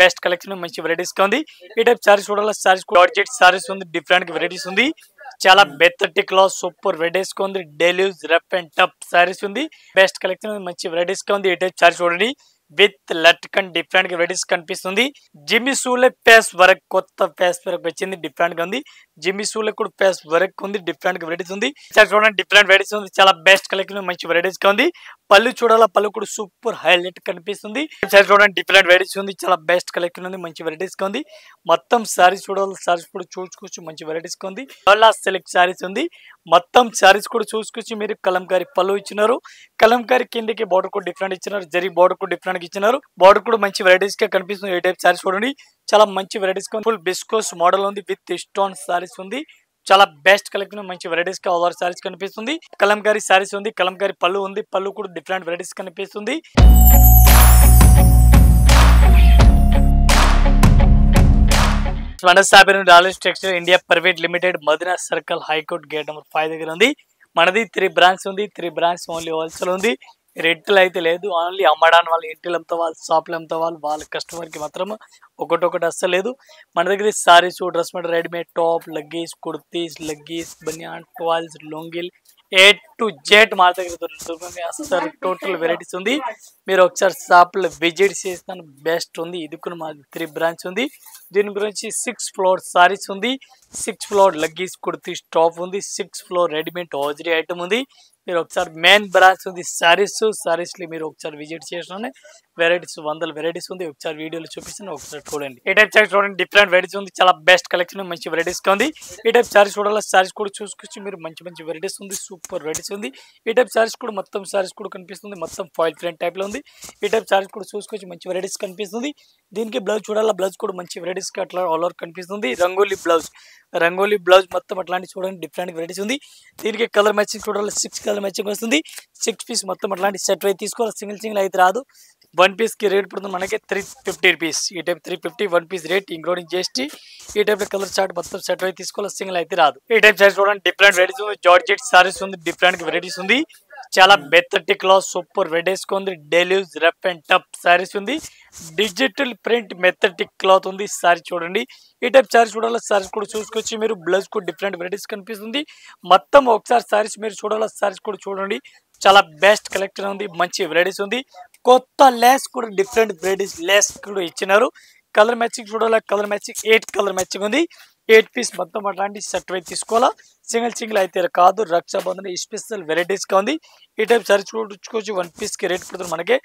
Best collection మంచి varieties గా ఉంది. ఈ టైప్ సారీస్ చూడాలి. సారీస్ జార్జెట్ సారీస్ ఉంది. డిఫరెంట్ వెరైటీస్ ఉంది. చాలా మెత్తటి క్లాత్ సూపర్ వెరైటీస్ గా ఉంది. Daily use rough and tough saris ఉంది. బెస్ట్ కలెక్షన్ మంచి వెరైటీస్ గా ఉంది. ఈ టైప్ సారీస్ చూడండి విత్ లట్కన్ డిఫరెంట్ వెరైటీస్ కనిపిస్తుంది. జిమ్మి సూలే పేస్ వర్క్ కొత్త పేస్ వర్క్ వచ్చింది. డిఫరెంట్ గా ఉంది. జిమ్మి సూలే కూడా పేస్ వర్క్ ఉంది. డిఫరెంట్ వెరైటీస్ ఉంది. చూడండి డిఫరెంట్ వెరైటీస్ ఉంది. చాలా బెస్ట్ కలెక్షన్ మంచి వెరైటీస్ గా ఉంది. పళ్ళు చూడాలా. పళ్ళు కూడా సూపర్ హైలైట్ కనిపిస్తుంది. చూడండి డిఫరెంట్ వెరైటీస్ ఉంది. చాలా బెస్ట్ కలెక్షన్ ఉంది. మంచి వెరైటీస్ గా ఉంది. మొత్తం సారీస్ చూడాలి. సారీస్ కూడా చూసుకోవచ్చు. మంచి వెరైటీస్ గా ఉంది. సెలెక్ట్ సారీస్ ఉంది. మొత్తం సారీస్ కూడా చూసుకోవచ్చు. మీరు కలంకారీ పళ్ళు ఇచ్చినారు. కలంకారీ కిందకి బార్డర్ కూడా డిఫరెంట్ ఇచ్చినారు. జరీ బార్డర్ కూడా డిఫరెంట్ ఇచ్చినారు. బార్డర్ కూడా మంచి వెరైటీస్ గా కనిపిస్తుంది. ఏ టైప్ సారీస్ చూడండి చాలా మంచి వెరైటీస్ గా ఫుల్ బిస్కోస్ మోడల్ ఉంది. విత్ స్టోన్ సారీస్ ఉంది. చాలా బెస్ట్ కలెక్షన్ మంచి వెరైటీస్ గా ఓవర్ సారీస్ కనిపిస్తుంది. కలంకారీ సారీస్ ఉంది. కలంకారీ పళ్ళు ఉంది. పళ్ళు కూడా డిఫరెంట్ వెరైటీస్ కనిపిస్తుంది. Textile India private limited Madina circle high court gate number 5 దగ్గర ఉంది. మనది 3 బ్రాంచ్ ఉంది. 3 బ్రాంచ్ ఓన్లీ హోల్సేల్ ఉంది. రెంట్లు అయితే లేదు. ఓన్లీ అమ్మడానికి వాళ్ళ ఇంటిలు అమ్ముతా వాళ్ళు షాపులు అమ్ముతా వాళ్ళ కస్టమర్ కి మాత్రం ఒకటి అస్సలు లేదు. మన దగ్గర saris dress material readymade top leggings kurtis leggings banian towels లొంగిల్ ఏ టు జెడ్ మా దగ్గర దొరుకుతుంది. అసలు టోటల్ వెరైటీస్ ఉంది. మీరు ఒకసారి షాప్ లో విజిట్ చేస్తాను. బెస్ట్ ఉంది. ఇది కూడా మా 3 బ్రాంచ్ ఉంది. దీని గురించి 6 ఫ్లోర్ సారీస్ ఉంది. 6 ఫ్లోర్ లగ్గీస్ కుర్తీస్ టాప్ ఉంది. 6 ఫ్లోర్ రెడీమేడ్ హోజరీ ఐటమ్ ఉంది. మీరు ఒకసారి మెయిన్ బ్రాంచ్ ఉంది సారీస్ మీరు ఒకసారి విజిట్ చేసిన వెరైటీస్ 100 వెరైటీస్ ఉంది. ఒకసారి వీడియోలో చూపిస్తాను. ఒకసారి చూడండి. ఈ టైప్ సారీస్ చూడండి డిఫరెంట్ వెరైటీస్ ఉంది. చాలా బెస్ట్ కలెక్షన్ మంచి వెరైటీస్ గా ఉంది. ఈ టైప్ సారీస్ చూడాలి. సారీస్ కూడా చూసుకొచ్చి మీరు మంచి వెరైటీస్ ఉంది. సూపర్ వెరైటీస్ ఉంది. ఈ టైప్ సారీస్ కూడా మొత్తం సారీస్ కూడా కనిపిస్తుంది. మొత్తం ఫాయిల్ ప్రింట్ టైప్ లో ఉంది. ఈ టైప్ సారీస్ కూడా చూసుకొచ్చి మంచి వెరైటీస్ కనిపిస్తుంది. దీనికి బ్లౌజ్ చూడాలి. బ్లౌజ్ కూడా మంచి వెరైటీస్ గా అట్లా ఆల్ ఓవర్ కనిపిస్తుంది. రంగోలీ బ్లౌజ్ మొత్తం అట్లాంటి చూడండి డిఫరెంట్ వెరైటీస్ ఉంది. దీనికి కలర్ మ్యాచింగ్ చూడాలి. 6 కలర్ మ్యాచింగ్ వస్తుంది. 6 పీస్ మొత్తం అట్లాంటి సెట్ అయితే తీసుకోవాలి. సింగిల్ అయితే రాదు. 1 పీస్ కి రేట్ పడుతుంది మనకి 350 రూపీస్. ఈ type 350 1 piece rate including GST. ఈ టైప్ కలర్ చార్ట్ మొత్తం సెట్ అయితే తీసుకోవాలి. సింగిల్ అయితే రాదు. ఈ టైప్ సారీస్ చూడండి డిఫరెంట్ వెరైటీస్ ఉంది. జార్జెట్ సారీస్ ఉంది. డిఫరెంట్ వెరైటీస్ ఉంది. చాలా మెత్తటి క్లాత్ సూపర్ వెరైటీస్ ఉంది. Daily use rough and tough saris ఉంది. డిజిటల్ ప్రింట్ మెథటిక్ క్లాత్ ఉంది. సారీ చూడండి. ఈ టైప్ సారీస్ చూడాలి. సారీస్ కూడా చూసుకొచ్చి మీరు బ్లౌజ్ కూడా డిఫరెంట్ వెరైటీస్ కనిపిస్తుంది. మొత్తం ఒకసారి సారీస్ మీరు చూడాలి. సారీస్ కూడా చూడండి. చాలా బెస్ట్ కలెక్షన్ ఉంది. మంచి వెరైటీస్ ఉంది. కొత్త లేస్ కూడా డిఫరెంట్ వెరైటీస్ లేస్ కూడా ఇచ్చినారు. కలర్ మ్యాచింగ్ చూడాలి. కలర్ మ్యాచింగ్ 8 కలర్ మ్యాచింగ్ ఉంది. 8 పీస్ మొత్తం అట్లాంటి సెట్ అయితే తీసుకోవాలా. సింగిల్ అయితే కాదు. రక్షాబంధన్ స్పెషల్ వెరైటీస్ గా ఉంది. ఈ టైప్ సారీస్ చూసుకోవచ్చు. 1 పీస్ కి రేట్ పడుతుంది మనకి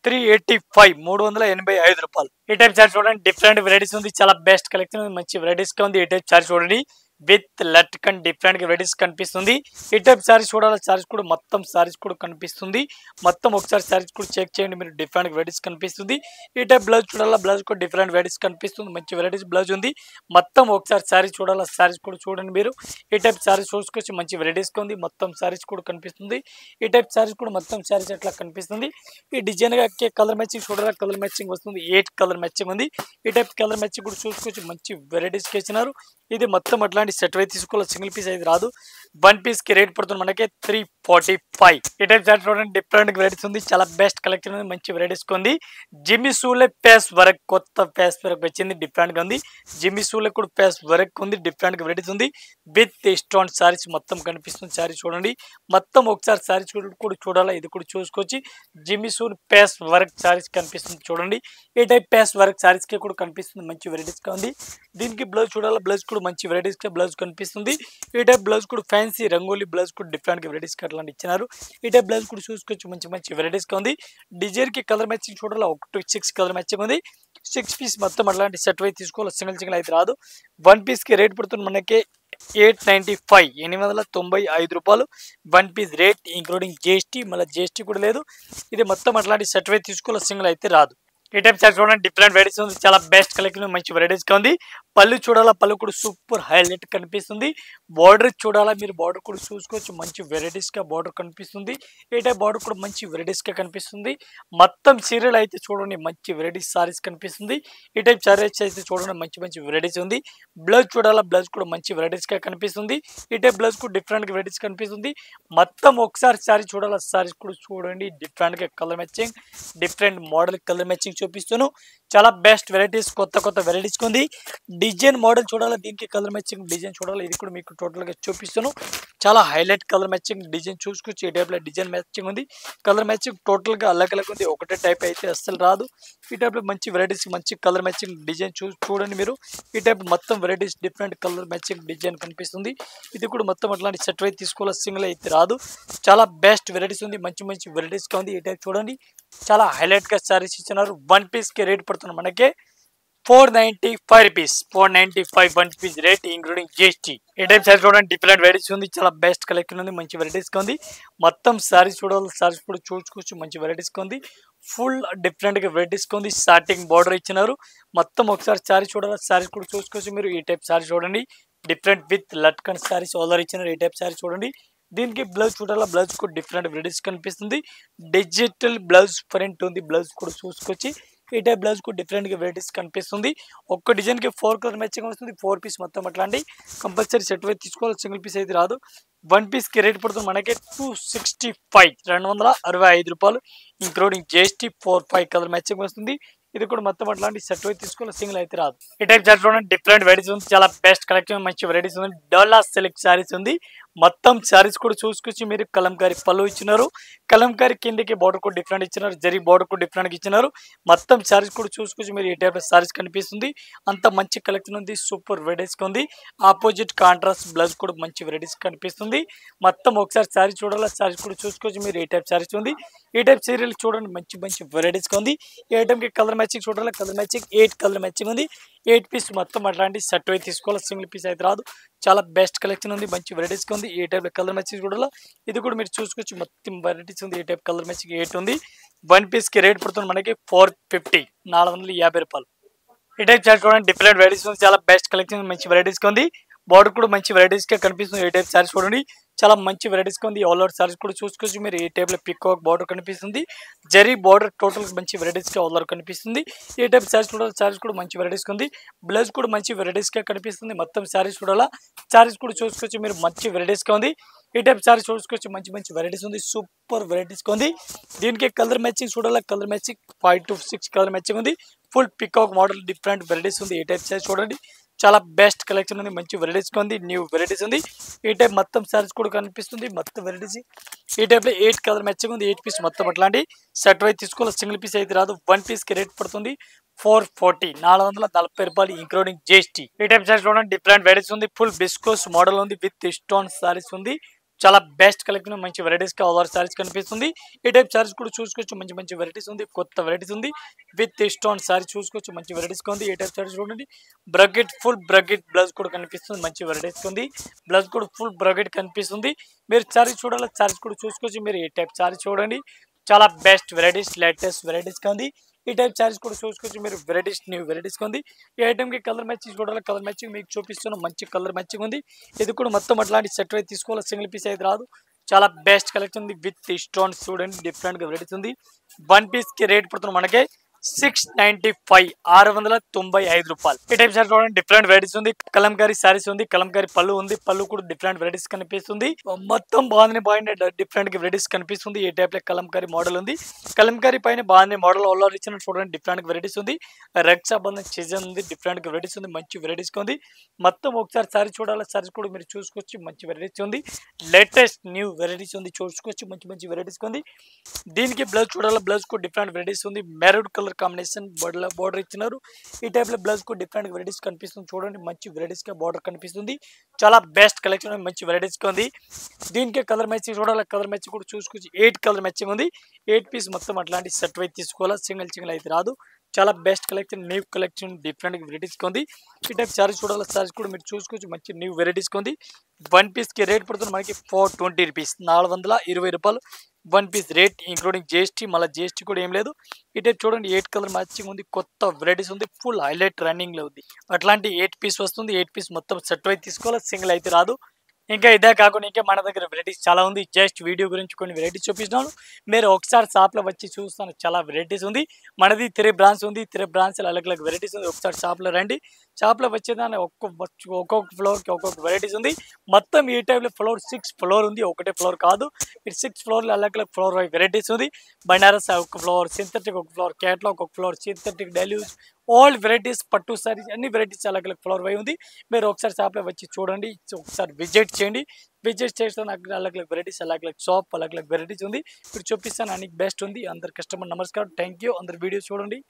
385 385 రూపాయలు. ఈ టైప్ సారీస్ చూడండి డిఫరెంట్ వెరైటీస్ ఉంది. చాలా బెస్ట్ కలెక్షన్ మంచి వెరైటీస్ గా ఉంది. ఈ టైప్ సారీస్ చూడండి విత్ లట్కన్ డిఫరెంట్ వెరైటీస్ కనిపిస్తుంది. ఈ టైప్ సారీస్ చూడాలి. సారీస్ కూడా మొత్తం సారీస్ కూడా కనిపిస్తుంది. మొత్తం ఒకసారి సారీస్ కూడా చెక్ చేయండి. మీరు డిఫరెంట్ వెరైటీస్ కనిపిస్తుంది. ఈ టైప్ బ్లౌజ్ చూడాలి. బ్లౌజ్ కూడా డిఫరెంట్ వెరైటీస్ కనిపిస్తుంది. మంచి వెరైటీస్ బ్లౌజ్ ఉంది. మొత్తం ఒకసారి సారీస్ చూడాలి. సారీస్ కూడా చూడండి. మీరు ఈ టైప్ సారీస్ చూసుకొచ్చి మంచి వెరైటీస్ ఉంది. మొత్తం సారీస్ కూడా కనిపిస్తుంది. ఈ టైప్ సారీస్ కూడా మొత్తం సారీస్ ఎట్లా కనిపిస్తుంది. ఈ డిజైన్ గా కలర్ మ్యాచింగ్ చూడాలి. కలర్ మ్యాచింగ్ వస్తుంది. 8 కలర్ మ్యాచింగ్ ఉంది. ఈ టైప్ కలర్ మ్యాచింగ్ కూడా చూసుకొచ్చి మంచి వెరైటీస్ ఇచ్చినారు. ఇది మొత్తం అట్లాంటి సెట్ అయితే తీసుకోవాలి. సింగిల్ పీస్ అయితే రాదు. 1 పీస్ కి రేట్ పడుతుంది మనకి 345. ఈ టైప్ సారీ చూడండి డిఫరెంట్ వెరైటీస్ ఉంది. చాలా బెస్ట్ కలెక్షన్ ఉంది. మంచి వెరైటీస్ ఉంది. జిమ్మి సూలే పేస్ వర్క్ కొత్త పేస్ వర్క్ వచ్చింది. డిఫరెంట్ గా ఉంది. జిమ్మి సూలే కూడా పేస్ వర్క్ ఉంది. డిఫరెంట్ వెరైటీస్ ఉంది. విత్ స్టోన్ సారీస్ మొత్తం కనిపిస్తుంది. సారీ చూడండి. మొత్తం ఒకసారి సారీస్ కూడా చూడాలి. ఇది కూడా చూసుకోవచ్చు. జిమ్మి సూల్ పేస్ వర్క్ సారీస్ కనిపిస్తుంది. చూడండి. ఈ టైప్ పేస్ వర్క్ సారీస్ కి కూడా కనిపిస్తుంది. మంచి వెరైటీస్ గా ఉంది. దీనికి బ్లౌజ్ చూడాలి. బ్లౌజ్ కూడా మంచి వెరైటీస్ గా బ్లౌజ్ కనిపిస్తుంది. ఈ టైప్ బ్లౌజ్ కూడా ఫ్యాన్సీ రంగోలీ బ్లౌజ్ కూడా డిఫరెంట్ వెరైటీస్ అట్లాంటి ఇచ్చినారు. ఈ టైప్ బ్లౌజ్ కూడా చూసుకోవచ్చు. మంచి వెరైటీస్ గా ఉంది. డిజైన్ కి కలర్ మ్యాచింగ్ చూడాలి. 6 కలర్ మ్యాచింగ్ ఉంది. 6 పీస్ మొత్తం అట్లాంటి సెట్ అయితే తీసుకోవాలి. సింగిల్ అయితే రాదు. 1 పీస్ కి రేట్ పడుతుంది మనకి 895 895 రూపాయలు. 1 పీస్ రేట్ ఇంక్లూడింగ్ జిఎస్టీ. మళ్ళీ జిఎస్టీ కూడా లేదు. ఇది మొత్తం అట్లాంటి సెట్ అయితే తీసుకోవాలి. సింగిల్ అయితే రాదు. ఈ టైప్ సారీ చూడండి డిఫరెంట్ వెరైటీస్ ఉంది. చాలా బెస్ట్ కలెక్షన్ మంచి వెరైటీస్ గా ఉంది. పళ్ళు చూడాలా. పళ్ళు కూడా సూపర్ హైలైట్ కనిపిస్తుంది. బార్డర్ చూడాలా. మీరు బార్డర్ కూడా చూసుకోవచ్చు. మంచి వెరైటీస్ గా బార్డర్ కనిపిస్తుంది. ఈ టైప్ బార్డర్ కూడా మంచి వెరైటీస్ గా కనిపిస్తుంది. మొత్తం సీరియల్ అయితే చూడండి మంచి వెరైటీస్ సారీస్ కనిపిస్తుంది. ఈ టైప్ సారీస్ అయితే చూడండి మంచి వెరైటీస్ ఉంది. బ్లౌజ్ చూడాలా. బ్లౌజ్ కూడా మంచి వెరైటీస్ గా కనిపిస్తుంది. ఈ టైప్ బ్లౌజ్ కూడా డిఫరెంట్ వెరైటీస్ కనిపిస్తుంది. మొత్తం ఒకసారి సారీ చూడాలా. సారీస్ కూడా చూడండి డిఫరెంట్ గా colour matching different model colour matching చూపిస్తాను. చాలా బెస్ట్ వెరైటీస్, కొత్త కొత్త వెరైటీస్ ఉంది. డిజైన్ మోడల్ చూడాలి, దీనికి కలర్ మ్యాచింగ్ డిజైన్ చూడాలి, ఇది కూడా మీకు టోటల్గా చూపిస్తాను. చాలా హైలైట్ కలర్ మ్యాచింగ్ డిజైన్ చూసుకోవచ్చు. ఈ టైప్లో డిజైన్ మ్యాచింగ్ ఉంది, కలర్ మ్యాచింగ్ టోటల్గా అలగ్ అలగ్ ఉంది. ఒకటే టైప్ అయితే అస్సలు రాదు. ఈ టైప్లో మంచి వెరైటీస్, మంచి కలర్ మ్యాచింగ్ డిజైన్ చూడండి మీరు. ఈ టైప్ మొత్తం varieties different colour matching design కనిపిస్తుంది. ఇది కూడా మొత్తం అట్లాంటి సెట్ అయితే తీసుకోవాలి, సింగిల్ అయితే రాదు. చాలా బెస్ట్ వెరైటీస్ ఉంది, మంచి మంచి వెరైటీస్గా ఉంది. ఈ టైప్ చూడండి, చాలా హైలైట్గా సారీస్ ఇచ్చినారు. వన్ పీస్కి రేట్ పడుతుంది మనకి 495 rupees. 495 one piece rate including GST. ఈ టైప్ సారీస్ చూడండి, డిఫరెంట్ వెరైటీస్ ఉంది, చాలా బెస్ట్ కలెక్షన్ ఉంది, మంచి వెరైటీస్గా ఉంది. మొత్తం సారీస్ చూడాలి, సారీస్ కూడా చూసుకోవచ్చు, మంచి వెరైటీస్గా ఉంది. ఫుల్ డిఫరెంట్గా వెరైటీస్గా ఉంది. స్టార్టింగ్ బార్డర్ ఇచ్చినారు. మొత్తం ఒకసారి సారీ చూడాలి, సారీస్ కూడా చూసుకోవచ్చు మీరు. ఈ టైప్ సారీ చూడండి, different with latkan saris already ఇచ్చినారు. ఈ టైప్ సారీ చూడండి, దీనికి బ్లౌజ్ చూడాలా, బ్లౌజ్ కూడా డిఫరెంట్ వెరైటీస్ కనిపిస్తుంది. డిజిటల్ బ్లౌజ్ ప్రింట్ ఉంది, బ్లౌజ్ కూడా చూసుకోవచ్చు. ఈ టైప్ బ్లౌజ్ కూడా డిఫరెంట్గా వెరైటీస్ కనిపిస్తుంది. ఒక్క డిజైన్కి 4 కలర్ మ్యాచింగ్ వస్తుంది. 4 పీస్ మొత్తం అట్లాంటి కంపల్సరీ సెట్ అయితే తీసుకోవాలి, సింగిల్ పీస్ అయితే రాదు. వన్ పీస్కి రేట్ పడుతుంది మనకి 265, 265 రూపాయలు ఇంక్లూడింగ్ జిఎస్టీ. 4-5 కలర్ మ్యాచింగ్ వస్తుంది. ఇది కూడా మొత్తం అట్లాంటి సెట్ అయితే తీసుకోవాలి, సింగిల్ అయితే రాదు. ఈ టైప్ చార్ట్ చూడండి, డిఫరెంట్ వెరైటీస్ ఉంది, చాలా బెస్ట్ కలెక్షన్, మంచి వెరైటీస్ ఉంది. డోలా సిల్క్ శారీస్ ఉంది. మొత్తం శారీస్ కూడా చూసుకొచ్చి మీరు కలంకారీ పళ్ళు ఇచ్చినారు. కలంకారీ కిందకి బార్డర్ కూడా డిఫరెంట్ ఇచ్చినారు, జరీ బార్డర్ కూడా డిఫరెంట్గా ఇచ్చినారు. మొత్తం శారీస్ కూడా చూసుకొచ్చి మీరు ఈ టైప్ శారీస్ కనిపిస్తుంది. అంత మంచి కలెక్షన్ ఉంది, సూపర్ వెరైటీస్గా ఉంది. ఆపోజిట్ కాంట్రాస్ట్ బ్లౌజ్ కూడా మంచి వెరైటీస్ కనిపిస్తుంది. మొత్తం ఒకసారి శారీ చూడాలి, శారీస్ కూడా చూసుకోవచ్చు మీరు. ఈ టైప్ శారీస్ ఉంది, ఈ టైప్ సీరియల్ చూడండి, మంచి మంచి వెరైటీస్గా ఉంది. ఈ ఐటమ్కి కలర్ మ్యాచింగ్ చూడాలి, కలర్ మ్యాచింగ్ 8 కలర్ మ్యాచింగ్ ఉంది. 8 పీస్ మొత్తం అట్లాంటి సెట్ అయితే తీసుకోవాలి, సింగిల్ పీస్ అయితే రాదు. చాలా బెస్ట్ కలెక్షన్ ఉంది, మంచి వెరైటీస్గా ఉంది. ఈ టైప్ కలర్ మ్యాచింగ్ చూడాలి, ఇది కూడా మీరు చూసుకోవచ్చు, మొత్తం వెరైటీస్ ఉంది. ఈ టైప్ కలర్ మ్యాచింగ్ 8 ఉంది. వన్ పీస్కి రేట్ పడుతుంది మనకి 450, 450 రూపాయలు. ఈ టైప్ చార్ట్ చూడండి, డిఫరెంట్ వెరైటీస్ ఉంది, చాలా బెస్ట్ కలెక్షన్, మంచి వెరైటీస్గా ఉంది. బార్డర్ కూడా మంచి వెరైటీస్గా కనిపిస్తుంది. ఈ టైప్ సారీస్ చూడండి, చాలా మంచి వెరైటీస్గా ఉంది. ఆల్ ఓవర్ సారీస్ కూడా చూసుకోవచ్చు మీరు. ఈ టైప్లో పికాక్ బార్డర్ కనిపిస్తుంది, జరీ బార్డర్ టోటల్ మంచి వెరైటీస్గా ఆల్ ఓవర్ కనిపిస్తుంది. ఈ టైప్ సారీస్ చూడాలి, సారీస్ కూడా మంచి వెరైటీస్గా ఉంది. బ్లౌజ్ కూడా మంచి వెరైటీస్గా కనిపిస్తుంది. మొత్తం సారీస్ చూడాలా, సారీస్ కూడా చూసుకోవచ్చు మీరు, మంచి వెరైటీస్గా ఉంది. ఈ టైప్ సారీస్ చూసుకోవచ్చు, మంచి మంచి వెరైటీస్ ఉంది, సూపర్ వెరైటీస్గా ఉంది. దీనికి కలర్ మ్యాచింగ్ చూడాలా, colour matching 5 to 6 colour matching ఉంది. Full peacock model different varieties ఉంది. ఈ టైప్ సారీస్ చూడండి, చాలా బెస్ట్ కలెక్షన్ ఉంది, మంచి వెరైటీస్గా ఉంది, న్యూ వెరైటీస్ ఉంది. ఈ టైప్ మొత్తం సారీస్ కూడా కనిపిస్తుంది, మొత్తం వెరైటీస్. ఈ టైప్లో 8 కలర్ మ్యాచింగ్ ఉంది. 8 పీస్ మొత్తం అట్లాంటి సెట్ అయితే తీసుకోవాలి, సింగిల్ పీస్ అయితే రాదు. వన్ పీస్కి రేట్ పడుతుంది 440, 440 రూపాయలు ఇంక్లూడింగ్ జిఎస్టీ. ఈ టైప్ సారీస్ చూడండి, డిఫరెంట్ వెరైటీస్ ఉంది. ఫుల్ బిస్కోస్ మోడల్ ఉంది, విత్ స్టోన్ సారీస్ ఉంది. చాలా బెస్ట్ కలెక్షన్, మంచి వెరైటీస్గా ఓవర్ సారీస్ కనిపిస్తుంది. ఈ టైప్ సారీస్ కూడా చూసుకోవచ్చు, మంచి మంచి వెరైటీస్ ఉంది, కొత్త వెరైటీస్ ఉంది. విత్ స్టోన్ సారీ చూసుకోవచ్చు, మంచి వెరైటీస్గా ఉంది. ఈ టైప్ సారీస్ చూడండి, బ్రకెట్ ఫుల్ బ్రకెట్ బ్లౌజ్ కూడా కనిపిస్తుంది, మంచి వెరైటీస్గా ఉంది. బ్లౌజ్ కూడా ఫుల్ బ్రకెట్ కనిపిస్తుంది. మీరు సారీస్ చూడాలి, సారీస్ కూడా చూసుకోవచ్చు మీరు. ఈ టైప్ సారీస్ చూడండి, చాలా బెస్ట్ వెరైటీస్, లేటెస్ట్ వెరైటీస్గా ఉంది. ఈ టైప్ సారీస్ కూడా చూసుకోవచ్చు మీరు, వెరైటీస్ న్యూ వెరైటీస్గా ఉంది. ఈ ఐటమ్కి కలర్ మ్యాచింగ్ చూడాలి, కలర్ మ్యాచింగ్ మీకు చూపిస్తున్న మంచి కలర్ మ్యాచింగ్ ఉంది. ఇది కూడా మొత్తం అట్లాంటి సెట్ అయితే తీసుకోవాలి, సింగిల్ పీస్ అయితే రాదు. చాలా బెస్ట్ కలెక్షన్ ఉంది, విత్ స్టోన్స్ చూడండి, డిఫరెంట్గా వెరైటీస్ ఉంది. వన్ పీస్కి రేట్ పడుతుంది మనకి 695, 695 రూపాయలు. ఈ టైప్ సారీ చూడండి, డిఫరెంట్ వెరైటీస్ ఉంది. కలంకారీ సారీస్ ఉంది, కలంకారీ పళ్ళు ఉంది, పళ్ళు కూడా డిఫరెంట్ వెరైటీస్ కనిపిస్తుంది. మొత్తం బాగుంది, డిఫరెంట్ వెరైటీస్ కనిపిస్తుంది. ఈ టైప్ లో కలంకారీ మోడల్ ఉంది, కలంకారీ పైన బాగుంది మోడల్ ఆల్రెడీ ఇచ్చిన చూడండి, డిఫరెంట్ వెరైటీస్ ఉంది. రక్షా బంధన్ సీజన్ ఉంది, డిఫరెంట్ వెరైటీస్ ఉంది, మంచి వెరైటీస్ ఉంది. మొత్తం ఒకసారి సారీ చూడాలి, సారీస్ కూడా మీరు చూసుకోవచ్చు, మంచి వెరైటీస్ ఉంది. లేటెస్ట్ న్యూ వెరైటీస్ ఉంది, చూసుకోవచ్చు, మంచి మంచి వెరైటీస్ ఉంది. దీనికి బ్లౌజ్ చూడాలి, బ్లౌజ్ కూడా డిఫరెంట్ వెరైటీస్ ఉంది. మెరూన్ కలర్ కాంబినేషన్ బోర్డర్ ఇచ్చినారు. ఈ టైప్ లో బ్లౌజ్ కూడా డిఫరెంట్ వెరైటీస్ కనిపిస్తుంది, చూడండి, మంచి వెరైటీస్ గా బోర్డర్ కనిపిస్తుంది. చాలా బెస్ట్ కలెక్షన్, మంచి వెరైటీస్ గా ఉంది. దీనికి కలర్ మ్యాచింగ్ చూడాలి, కలర్ మ్యాచింగ్ కూడా చూసుకోవచ్చు. 8 కలర్ మ్యాచింగ్ ఉంది. 8 పీస్ మొత్తం అట్లాంటి సెట్ అయితే తీసుకోవాలి, సింగిల్ అయితే రాదు. చాలా best collection, new collection, different varieties ఉంది. ఈ టైప్ సారీస్ చూడాలి, సారీస్ కూడా మీరు చూసుకోవచ్చు, మంచి న్యూ వెరైటీస్ ఉంది. వన్ పీస్కి రేట్ పడుతుంది మనకి 420 రూపీస్, 420 రూపాయలు. One piece rate including GST, మళ్ళీ జిఎస్టీ కూడా ఏం లేదు. ఈ టైప్ చూడండి, 8 కలర్ మ్యాచింగ్ ఉంది, కొత్త వెరైటీస్ ఉంది, ఫుల్ హైలైట్ రన్నింగ్ లో ఉంది. అట్లాంటి 8 పీస్ వస్తుంది. 8 పీస్ మొత్తం సెట్ అయితే తీసుకోవాలి, సింగిల్ అయితే రాదు. ఇంకా ఇదే కాకుండా ఇంకా మన దగ్గర వెరైటీస్ చాలా ఉంది. జస్ట్ వీడియో గురించి కొన్ని వెరైటీస్ చూపిస్తున్నాను. మీరు ఒకసారి షాప్‌లో వచ్చి చూస్తాను చాలా వెరైటీస్ ఉంది. మనది 3 బ్రాంచ్ ఉంది. 3 బ్రాంచ్‌లో అలగ్ అలగ్ వెరైటీస్ ఉంది. ఒకసారి షాప్‌లో రండి. షాప్‌లో వచ్చేదాన్ని ఒక్కొక్క ఫ్లోర్‌కి ఒక్కొక్క వెరైటీస్ ఉంది. మొత్తం ఈ టైప్‌లో ఫ్లోర్ 6 ఫ్లోర్ ఉంది. ఒకటే ఫ్లోర్ కాదు. మీరు 6 ఫ్లోర్‌లో అలగ్ అలగ్ ఫ్లోర్ వైస్ వెరైటీస్ ఉంది. బనారస్ ఒక ఫ్లోర్, సింథటిక్ ఒక ఫ్లోర్, క్యాట్లాగ్ ఒక floor, synthetic deluge all varieties పట్టు సారీస్ అన్ని వెరైటీస్ అలగ్ అలగ్ ఫ్లోర్ వై ఉంది. మీరు ఒకసారి షాప్‌లో వచ్చి చూడండి. ఒకసారి విజిట్ చేయండి. విజిట్ చేస్తే నాకు అలగ్ అలగ్ వెరైటీస్ అలగ్ అలగ్ షాప్ అలగ్ అలగ్ వెరైటీస్ ఉంది. ఇప్పుడు చూపిస్తాను అన్ని బెస్ట్ ఉంది. అందరు కస్టమర్ నమస్కారం. Thank you. అందరు వీడియో చూడండి.